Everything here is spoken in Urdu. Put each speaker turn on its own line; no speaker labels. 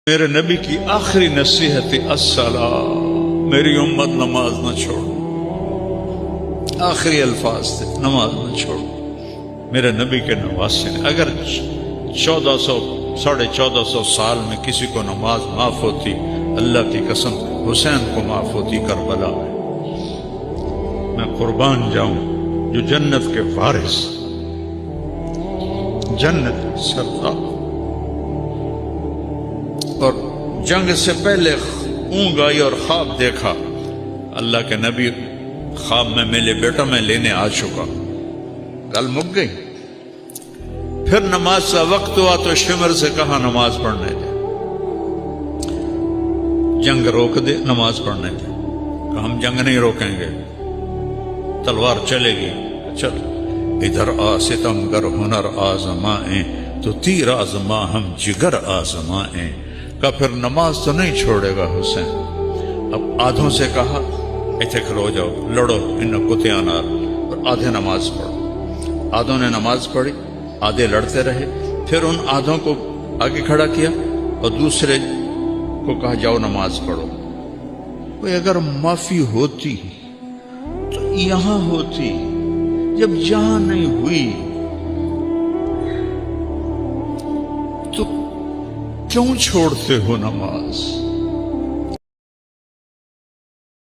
میرے نبی کی آخری نصیحت الصلاۃ، میری امت نماز نہ چھوڑ، آخری الفاظ تھے نماز نہ چھوڑ۔ میرے نبی کے نواسے نے اگر 1400 سال میں کسی کو نماز معاف ہوتی، اللہ کی قسم حسین کو معاف ہوتی کربلا میں۔ میں قربان جاؤں جو جنت کے وارث، جنت سردار، اور جنگ سے پہلے اونگ آئی اور خواب دیکھا، اللہ کے نبی خواب میں ملے، بیٹا میں لینے آ چکا، گل مک گئی۔ پھر نماز کا وقت ہوا تو شمر سے کہا نماز پڑھنے دے، جنگ روک دے، نماز پڑھنے دے۔ کہ ہم جنگ نہیں روکیں گے، تلوار چلے گی، چل ادھر آ ستمگر ہنر آزمائیں، تو تیر آزما ہم جگر آزمائیں۔ کہ پھر نماز تو نہیں چھوڑے گا حسین۔ اب آدھوں سے کہا ایتھے کھلو جاؤ، لڑو ان کتیاں نال، اور آدھے نماز پڑھو۔ آدھوں نے نماز پڑھی، آدھے لڑتے رہے۔ پھر ان آدھوں کو آگے کھڑا کیا اور دوسرے کو کہا جاؤ نماز پڑھو۔ کوئی اگر معافی ہوتی تو یہاں ہوتی، جب جہاں نہیں ہوئی تو کیوں چھوڑتے ہو نماز؟